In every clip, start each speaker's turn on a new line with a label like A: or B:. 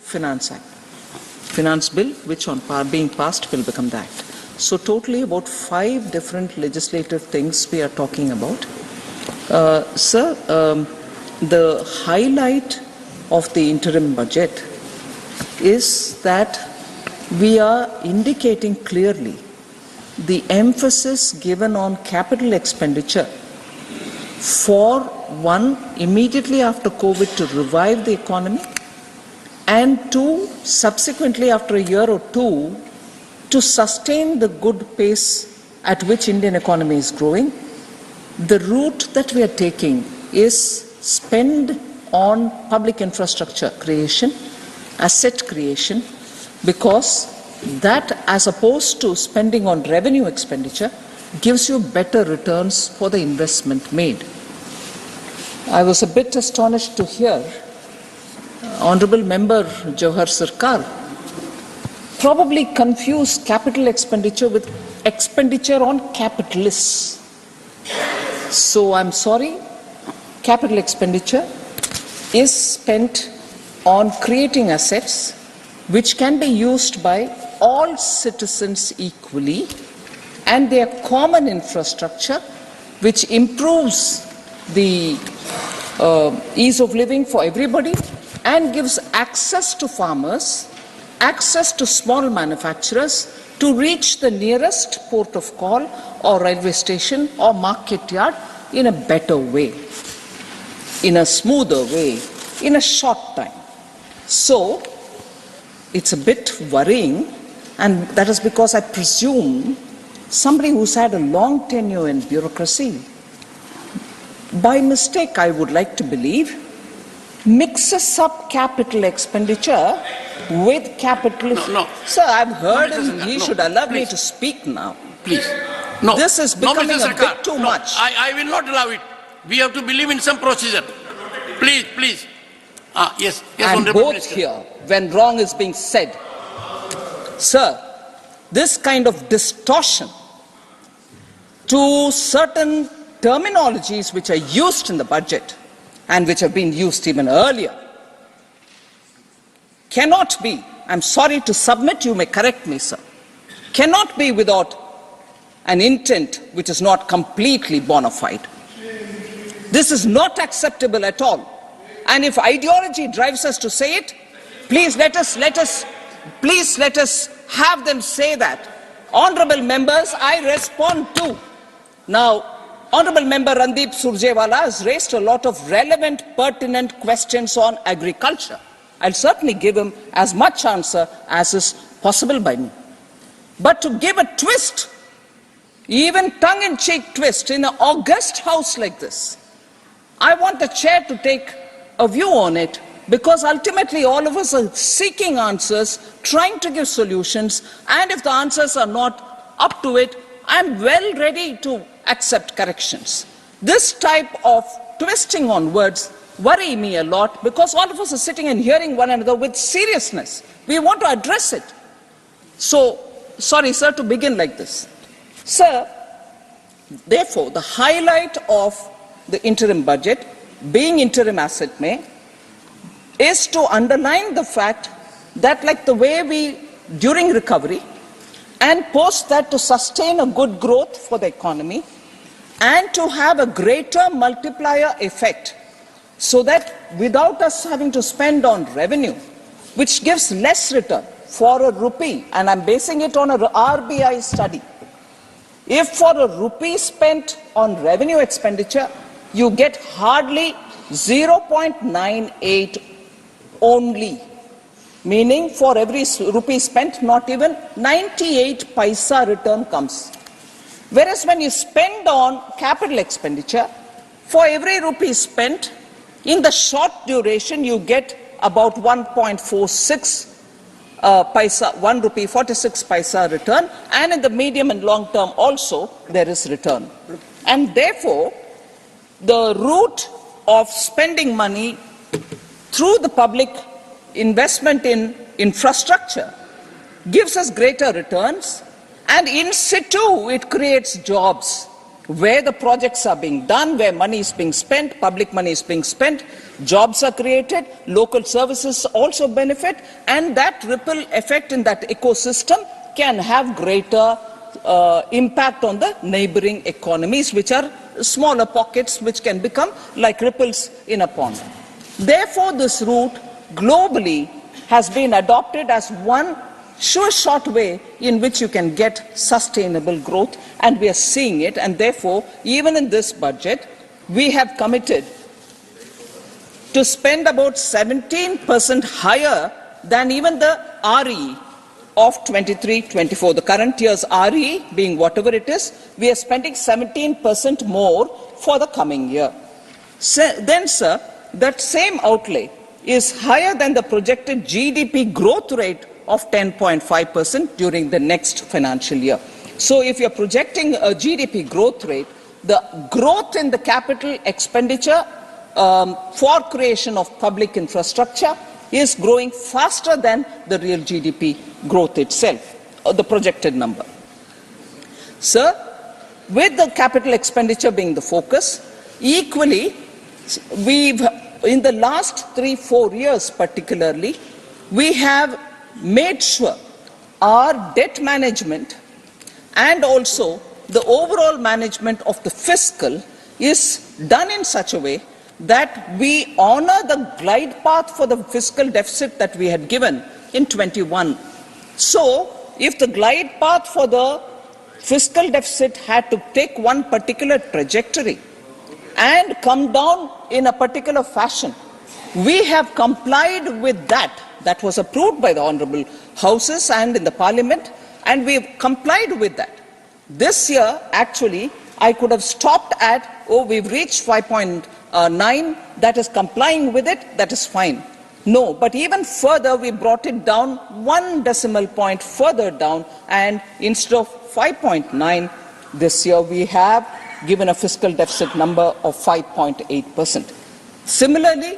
A: Finance Act. Finance Bill, which on being passed will become the Act. So totally about 5 different legislative things we are talking about. Sir, the highlight of the interim budget is that we are indicating clearly the emphasis given on capital expenditure for one, immediately after COVID to revive the economy, and two, subsequently after a year or two to sustain the good pace at which Indian economy is growing. The route that we are taking is spend on public infrastructure creation, asset creation, because that, as opposed to spending on revenue expenditure, gives you better returns for the investment made. I was a bit astonished to hear Honorable Member Jawahar Sarkar probably confuse capital expenditure with expenditure on capitalists. So I'm sorry, capital expenditure is spent on creating assets which can be used by all citizens equally, and their common infrastructure which improves the ease of living for everybody and gives access to farmers, access to small manufacturers to reach the nearest port of call or railway station or market yard in a better way, in a smoother way, in a short time. So it's a bit worrying, and that is because I presume somebody who's had a long tenure in bureaucracy, by mistake I would like to believe, mixes up capital expenditure with capital.
B: No.
A: Sir, I've heard him. He should allow me to speak now.
B: Please. No.
A: This is becoming
B: a
A: bit too much.
B: I will not allow it. We have to believe in some procedure. Please. Yes.
A: I'm both here when wrong is being said. Sir, this kind of distortion to certain terminologies which are used in the budget and which have been used even earlier cannot be, I'm sorry to submit, you may correct me, sir, cannot be without an intent which is not completely bona fide. This is not acceptable at all. And if ideology drives us to say it, please let us have them say that. Honorable members, I respond to. Now, Honorable Member Randeep Surjewala has raised a lot of relevant, pertinent questions on agriculture. I'll certainly give him as much answer as is possible by me. But to give a twist, even tongue-in-cheek twist, in an august house like this, I want the chair to take a view on it, because ultimately all of us are seeking answers, trying to give solutions, and if the answers are not up to it, I'm well ready to accept corrections. This type of twisting on words worry me a lot, because all of us are sitting and hearing one another with seriousness. We want to address it. So, sorry, sir, to begin like this. Sir, therefore, the highlight of the interim budget, being interim as it may, is to underline the fact that, like the way we, during recovery, and post that, to sustain a good growth for the economy and to have a greater multiplier effect, so that without us having to spend on revenue, which gives less return for a rupee, and I'm basing it on a RBI study, if for a rupee spent on revenue expenditure, you get hardly 0.98 only. Meaning, for every rupee spent, not even 98 paisa return comes. Whereas when you spend on capital expenditure, for every rupee spent, in the short duration, you get about 1.46 paisa, 1 rupee 46 paisa return, and in the medium and long term also, there is return. And therefore, the route of spending money through the public investment in infrastructure gives us greater returns, and in situ it creates jobs. where the projects are being done, where money is being spent, public money is being spent, jobs are created, local services also benefit, and that ripple effect in that ecosystem can have greater impact on the neighboring economies, which are smaller pockets which can become like ripples in a pond. Therefore, this route globally has been adopted as one sure short way in which you can get sustainable growth, and we are seeing it, and therefore even in this budget we have committed to spend about 17% higher than even the RE of 23-24. The current year's RE being whatever it is, we are spending 17% more for the coming year. Then, sir, that same outlay is higher than the projected GDP growth rate of 10.5% during the next financial year. So if you're projecting a GDP growth rate, the growth in the capital expenditure for creation of public infrastructure is growing faster than the real GDP growth itself, or the projected number. Sir, with the capital expenditure being the focus, equally, we've, in the last 3-4 years particularly, we have made sure our debt management and also the overall management of the fiscal is done in such a way that we honor the glide path for the fiscal deficit that we had given in 21. So, if the glide path for the fiscal deficit had to take one particular trajectory and come down in a particular fashion, we have complied with that. That was approved by the Honourable Houses and in the Parliament, and we have complied with that. This year, actually, I could have stopped at, oh, we've reached 5.9, that is complying with it, that is fine. No, but even further, we brought it down 1 decimal point further down, and instead of 5.9, this year we have given a fiscal deficit number of 5.8%. Similarly,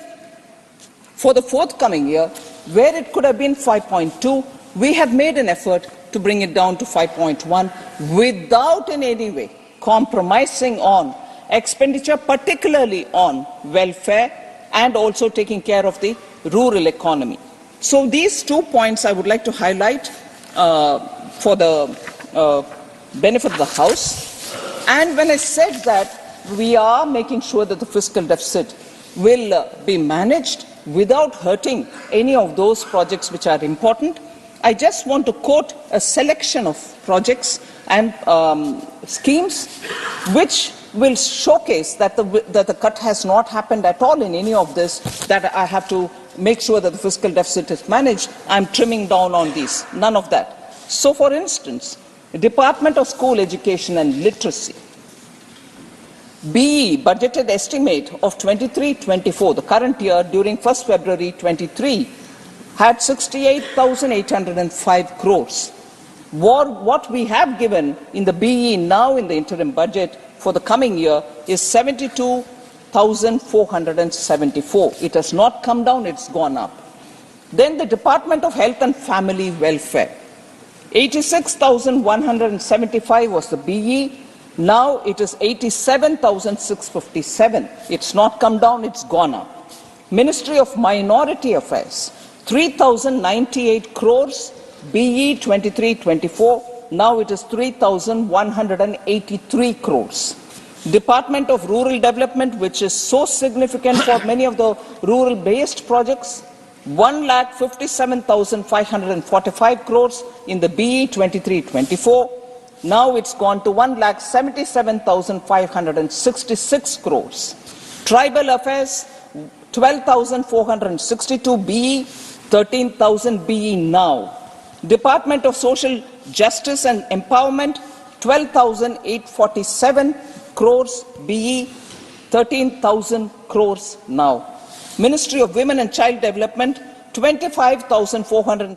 A: for the forthcoming year, where it could have been 5.2, we have made an effort to bring it down to 5.1 without in any way compromising on expenditure, particularly on welfare and also taking care of the rural economy. So these 2 points I would like to highlight for the benefit of the House. And when I said that we are making sure that the fiscal deficit will be managed without hurting any of those projects which are important, I just want to quote a selection of projects and schemes which will showcase that the cut has not happened at all in any of this, that I have to make sure that the fiscal deficit is managed. I'm trimming down on these. None of that. So, for instance, the Department of School Education and Literacy, BE budgeted estimate of 23-24, the current year, during 1st February 23, had 68,805 crores. What we have given in the BE now in the interim budget for the coming year is 72,474. It has not come down, it's gone up. Then the Department of Health and Family Welfare, 86,175 was the BE. Now it is 87,657. It's not come down, it's gone up. Ministry of Minority Affairs, 3,098 crores, BE 23-24. Now it is 3,183 crores. Department of Rural Development, which is so significant for many of the rural-based projects, 1,57,545 crores in the BE 23-24. Now it's gone to 1,77,566 crores. Tribal Affairs, 12,462 BE, 13,000 BE now. Department of Social Justice and Empowerment, 12,847 crores BE, 13,000 crores now. Ministry of Women and Child Development, 25,440